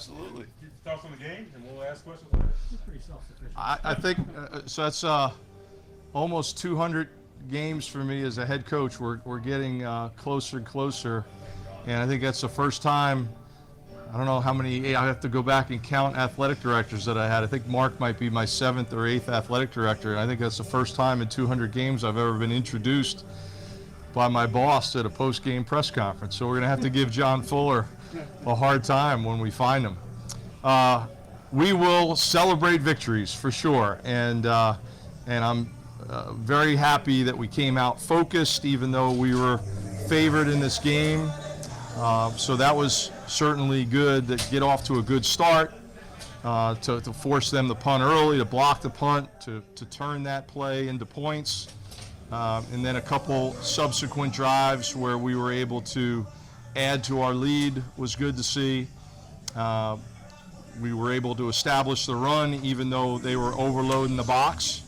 Absolutely. Thoughts on the game, and we'll ask questions later. Pretty self-sufficient. I think so. That's almost 200 games for me as a head coach. We're getting closer and closer, and I think that's the first time. I don't know how many. I have to go back and count athletic directors that I had. I think Mark might be my 7th or 8th athletic director, and I think that's the first time in 200 games I've ever been introduced by my boss at a post-game press conference. So we're going to have to give John Fuller a hard time when we find him. We will celebrate victories for sure, and I'm very happy that we came out focused, even though we were favored in this game. So that was certainly good to get off to a good start, to force them to punt early, to block the punt, to turn that play into points, and then a couple subsequent drives where we were able to add to our lead was good to see. We were able to establish the run even though they were overloading the box,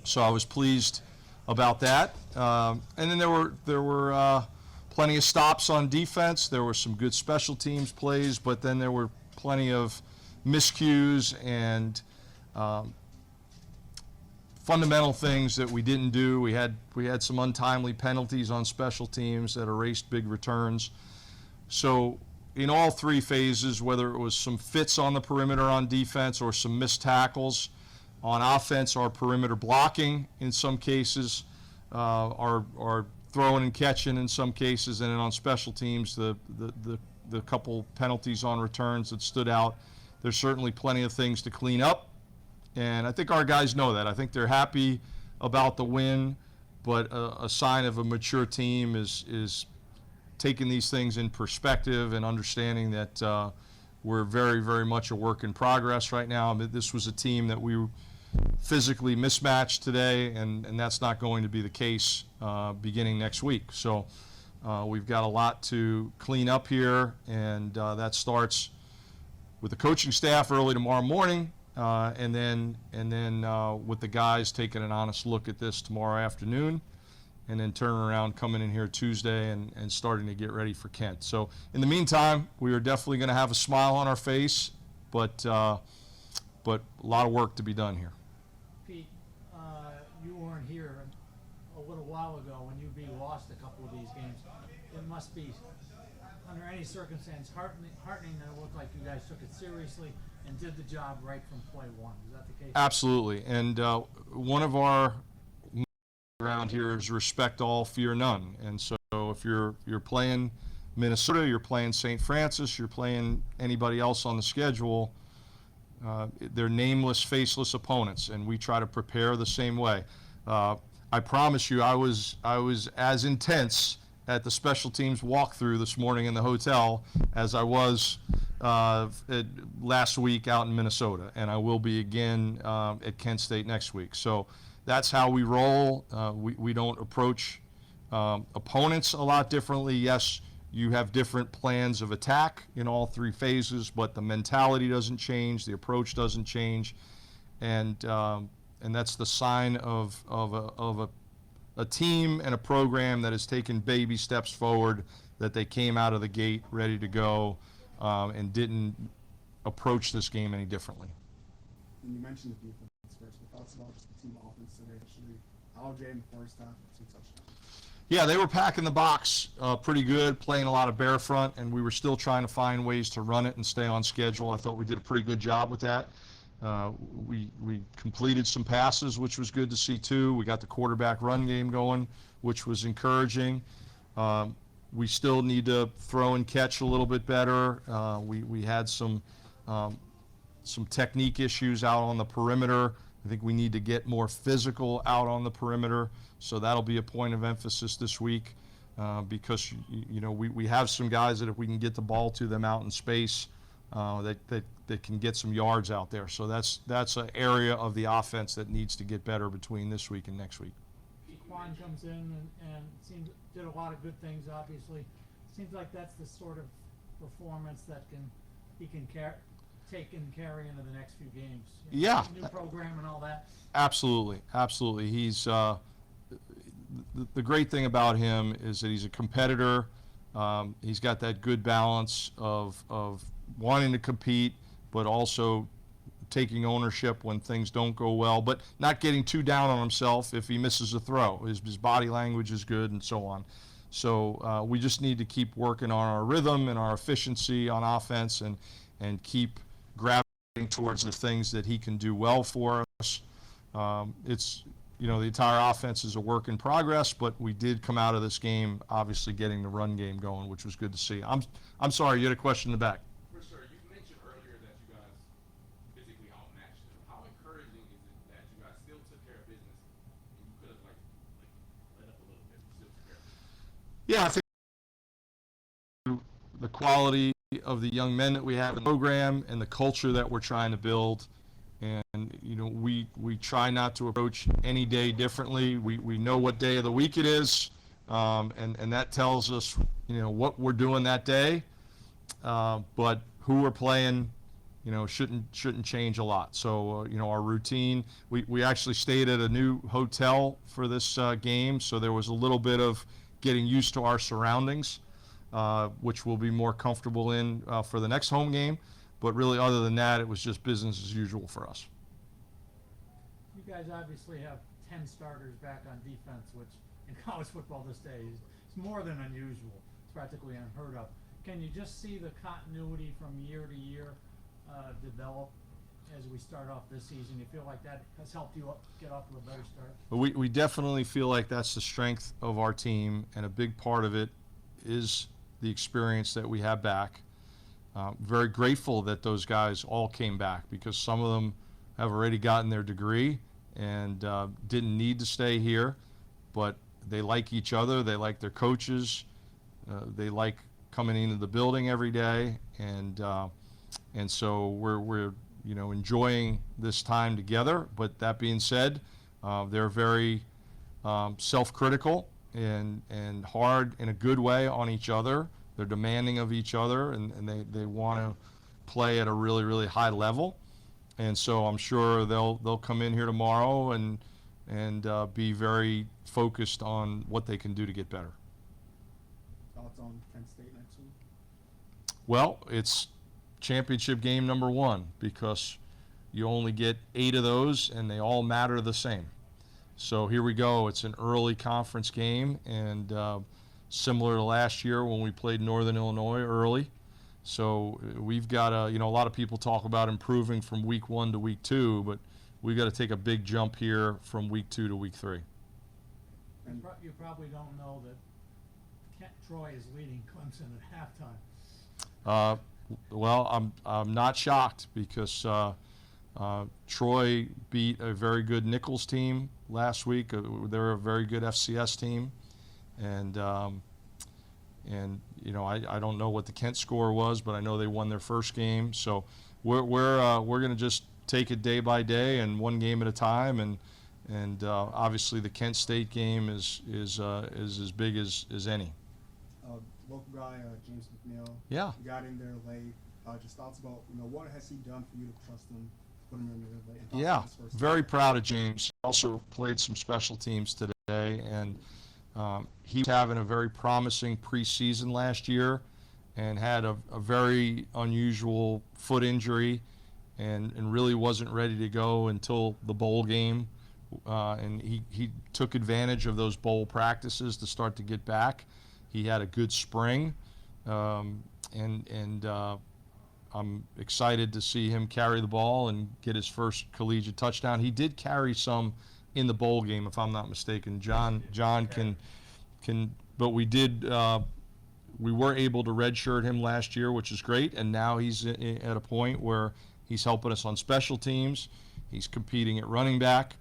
so I was pleased about that. And then there were plenty of stops on defense. There were some good special teams plays, but then there were plenty of miscues and fundamental things that we didn't do. We had some untimely penalties on special teams that erased big returns. So in all three phases, whether it was some fits on the perimeter on defense or some missed tackles on offense, our perimeter blocking in some cases, our throwing and catching in some cases, and then on special teams, the couple penalties on returns that stood out. There's certainly plenty of things to clean up, and I think our guys know that. I think they're happy about the win, but a sign of a mature team is taking these things in perspective and understanding that we're very, very much a work in progress right now. I mean, this was a team that we physically mismatched today, and that's not going to be the case beginning next week. So we've got a lot to clean up here, and that starts with the coaching staff early tomorrow morning, and then with the guys taking an honest look at this tomorrow afternoon, and then turning around, coming in here Tuesday and starting to get ready for Kent. So in the meantime, we are definitely going to have a smile on our face, but a lot of work to be done here. Pete, you weren't here a little while ago when UB lost a couple of these games. It must be, under any circumstance, heartening that it looked like you guys took it seriously and did the job right from play one. Is that the case? Absolutely. And one of our around here is respect all, fear none. And so if you're playing Minnesota, you're playing St. Francis, you're playing anybody else on the schedule, they're nameless, faceless opponents, and we try to prepare the same way. I promise you, I was as intense at the special teams walkthrough this morning in the hotel as I was last week out in Minnesota, and I will be again at Kent State next week. So that's how we roll. We don't approach opponents a lot differently. Yes, you have different plans of attack in all three phases, but the mentality doesn't change, the approach doesn't change, and that's the sign of a team and a program that has taken baby steps forward, that they came out of the gate ready to go and didn't approach this game any differently. And you mentioned the defense first, but thoughts about just the team offense today, actually. Algae in the first half, 2 touchdowns. Yeah, they were packing the box pretty good, playing a lot of bear front, and we were still trying to find ways to run it and stay on schedule. I thought we did a pretty good job with that. We completed some passes, which was good to see too. We got the quarterback run game going, which was encouraging. We still need to throw and catch a little bit better. We had some technique issues out on the perimeter. I think we need to get more physical out on the perimeter, so that'll be a point of emphasis this week because we have some guys that if we can get the ball to them out in space, that can get some yards out there. So that's an area of the offense that needs to get better between this week and next week. Quan comes in and did a lot of good things, obviously. Seems like that's the sort of performance that he can take and carry into the next few games. Yeah. New program and all that. Absolutely. He's the great thing about him is that he's a competitor. He's got that good balance of wanting to compete, but also taking ownership when things don't go well, but not getting too down on himself if he misses a throw. His body language is good and so on. So we just need to keep working on our rhythm and our efficiency on offense and keep gravitating towards the things that he can do well for us. It's, the entire offense is a work in progress, but we did come out of this game obviously getting the run game going, which was good to see. I'm sorry, you had a question in the back. For sure. You mentioned earlier that you guys physically outmatched them. How encouraging is it that you guys still took care of business and you could have like let up a little bit, but still took care of business? Yeah, I think the quality of the young men that we have in the program and the culture that we're trying to build. And, we try not to approach any day differently. We know what day of the week it is, and that tells us, what we're doing that day. But who we're playing, shouldn't change a lot. So, our routine, we actually stayed at a new hotel for this game, so there was a little bit of getting used to our surroundings, which we'll be more comfortable in for the next home game. But really, other than that, it was just business as usual for us. You guys obviously have 10 starters back on defense, which in college football this day is more than unusual. It's practically unheard of. Can you just see the continuity from year to year develop as we start off this season? You feel like that has helped you get off to a better start? We definitely feel like that's the strength of our team, and a big part of it is the experience that we have back. Very grateful that those guys all came back, because some of them have already gotten their degree and didn't need to stay here, but they like each other, they like their coaches, they like coming into the building every day, and so we're enjoying this time together. But that being said, they're very self-critical and hard in a good way on each other. They're demanding of each other, and they want to play at a really, really high level. And so I'm sure they'll come in here tomorrow and be very focused on what they can do to get better. Thoughts on Kent State next week? Well, it's championship game number 1, because you only get 8 of those, and they all matter the same. So here we go. It's an early conference game, and similar to last year when we played Northern Illinois early. So we've got a lot of people talk about improving from week 1 to week 2, but we've got to take a big jump here from week 2 to week 3. You probably don't know that Troy is leading Clemson at halftime. Well, I'm not shocked, because Troy beat a very good Nichols team last week. They're a very good FCS team. And I don't know what the Kent score was, but I know they won their first game. So we're going to just take it day by day and one game at a time. And obviously the Kent State game is as big as any. Local guy James McNeil. Yeah. You got in there late. Just thoughts about what has he done for you to trust him, put him in there late? Yeah, very proud of James. Also played some special teams today, and he was having a very promising preseason last year and had a very unusual foot injury and really wasn't ready to go until the bowl game. And he took advantage of those bowl practices to start to get back. He had a good spring, and I'm excited to see him carry the ball and get his first collegiate touchdown. He did carry some in the bowl game, if I'm not mistaken. John can, but we were able to redshirt him last year, which is great, and now he's at a point where he's helping us on special teams. He's competing at running back,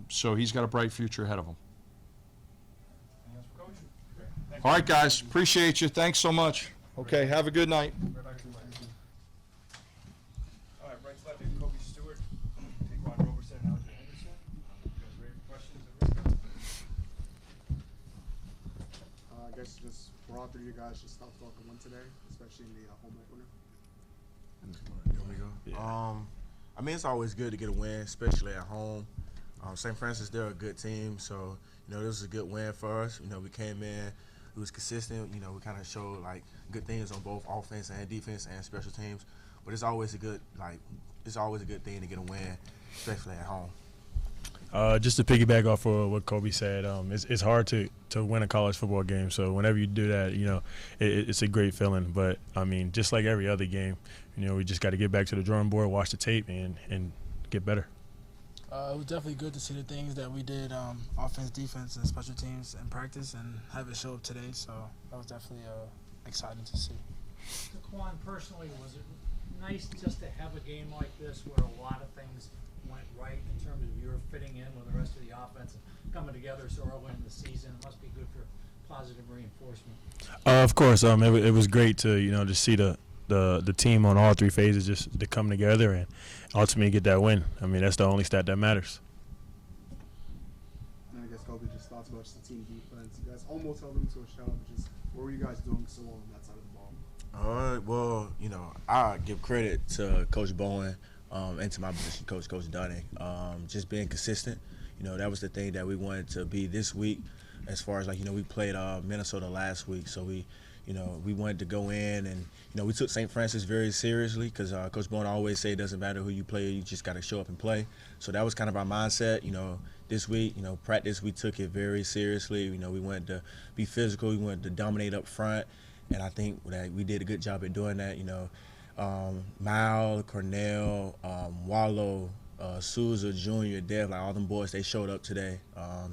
so he's got a bright future ahead of him. All right, guys, appreciate you. Thanks so much. Okay, have a good night. All right, right left is Kobe Stewart, Taquan Roberson, and Alger Henderson. You guys ready for questions? I guess just for all 3 of you guys, just thoughts about the win today, especially in the home opener. There we go. Yeah. It's always good to get a win, especially at home. St. Francis, they're a good team, so this was a good win for us. We came in we was consistent. You know, we kind of showed like good things on both offense and defense and special teams. But it's always a good thing to get a win, especially at home. Just to piggyback off of what Kobe said, it's hard to win a college football game. So whenever you do that, you know, it's a great feeling. But I mean, just like every other game, you know, we just got to get back to the drawing board, watch the tape, and get better. It was definitely good to see the things that we did, offense, defense, and special teams in practice, and have it show up today. So that was definitely exciting to see. Quan, personally, was it nice just to have a game like this where a lot of things went right in terms of your fitting in with the rest of the offense and coming together so early in the season? It must be good for positive reinforcement. Of course, it was great to, you know, just see the team on all three phases just to come together and ultimately get that win. I mean, that's the only stat that matters. And I guess Kobe just thoughts about just the team defense. You guys almost held them to a shot, but just what were you guys doing so well on that side of the ball? Well, you know, I give credit to Coach Bowen and to my position coach, Coach Dunning. Just being consistent. You know, that was the thing that we wanted to be this week. As far as, like, you know, we played Minnesota last week, so we wanted to go in and, you know, we took St. Francis very seriously because Coach Bowen always say it doesn't matter who you play, you just got to show up and play. So that was kind of our mindset. You know, this week, you know, practice, we took it very seriously. You know, we wanted to be physical, we wanted to dominate up front, and I think that we did a good job at doing that. You know, Mal, Cornell, Wallow, Souza Jr., Dev, like all them boys, they showed up today.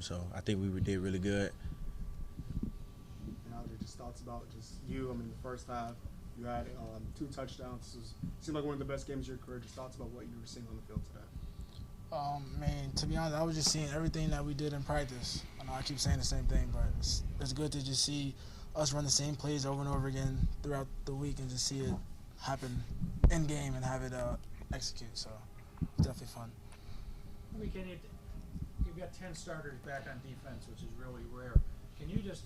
So I think we did really good. And just thoughts about just you. I mean, the first half, you had 2 touchdowns. Seemed like one of the best games of your career. Just thoughts about what you were seeing on the field today. Man, to be honest, I was just seeing everything that we did in practice. I know I keep saying the same thing, but it's good to just see us run the same plays over and over again throughout the week and just see it happen in game and have it execute. So it's definitely fun. I mean, you've got 10 starters back on defense, which is really rare. Can you just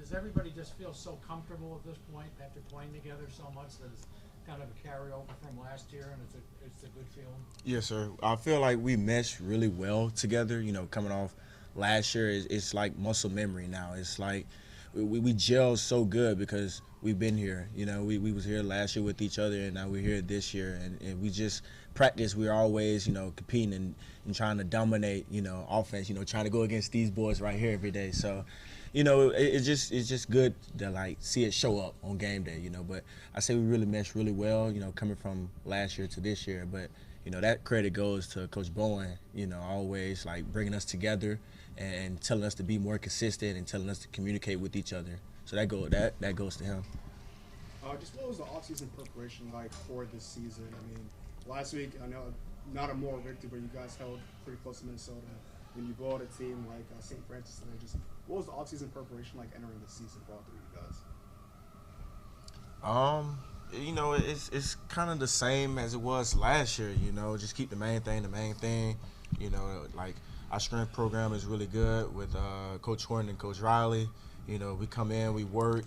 does everybody just feel so comfortable at this point after playing together so much that it's kind of a carryover from last year and it's a good feeling? Yes, sir. I feel like we mesh really well together. You know, coming off last year, it's like muscle memory now. It's like we gel so good because we've been here. You know, we was here last year with each other, and now we're here this year. And we just practice. We're always, you know, competing and trying to dominate, you know, offense, you know, trying to go against these boys right here every day. So, you know, it's just good to, like, see it show up on game day, you know. But I say we really mesh really well, you know, coming from last year to this year. But, you know, that credit goes to Coach Bowen, you know, always, like, bringing us together and telling us to be more consistent and telling us to communicate with each other. So that goes to him. Just what was the offseason preparation like for this season? I mean, last week, I know not a moral victory, but you guys held pretty close to Minnesota. When you blow out a team like St. Francis today, just what was the offseason preparation like entering the season for all three of you guys? You know, it's kind of the same as it was last year. You know, just keep the main thing. You know, like our strength program is really good with Coach Horton and Coach Riley. You know, we come in, we work.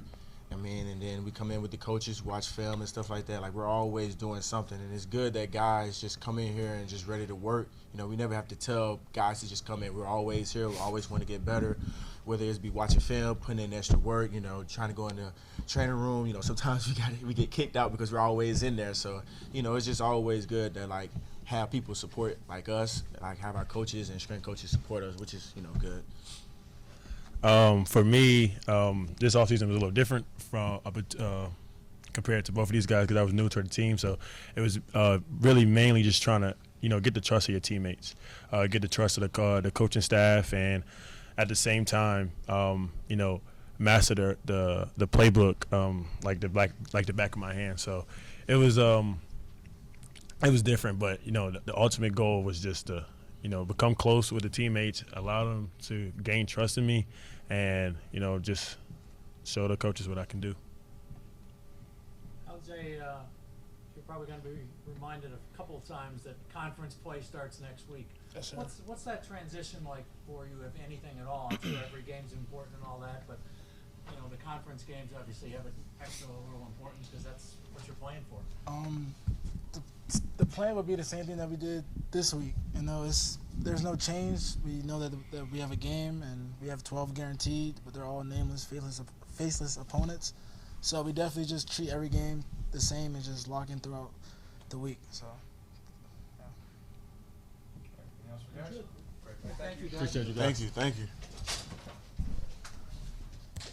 I mean, and then we come in with the coaches, watch film and stuff like that. Like, we're always doing something, and it's good that guys just come in here and just ready to work. You know, we never have to tell guys to just come in. We're always here. We always want to get better, whether it's be watching film, putting in extra work, you know, trying to go in the training room. You know, sometimes we get kicked out because we're always in there. So, you know, it's just always good to, like, have people support, like us, like have our coaches and strength coaches support us, which is, you know, good. For me, this offseason was a little different from compared to both of these guys because I was new to the team. So it was really mainly just trying to, you know, get the trust of your teammates, get the trust of the coaching staff, and at the same time, you know, master the playbook like the back of my hand. So it was different, but you know, the ultimate goal was just to, you know, become close with the teammates, allow them to gain trust in me, and, you know, just show the coaches what I can do. LJ, you're probably going to be reminded a couple of times that conference play starts next week. Yes, sir. What's that transition like for you, if anything at all? I'm sure every game's important and all that, but, you know, the conference games obviously have an extra little importance because that's what you're playing for. The plan would be the same thing that we did this week. You know, there's no change. We know that we have a game and we have 12 guaranteed, but they're all nameless, faceless opponents. So we definitely just treat every game the same and just lock in throughout the week. So. Anything else for guys? Great. Thank you. Thank you, guys. Appreciate you guys. Thank you.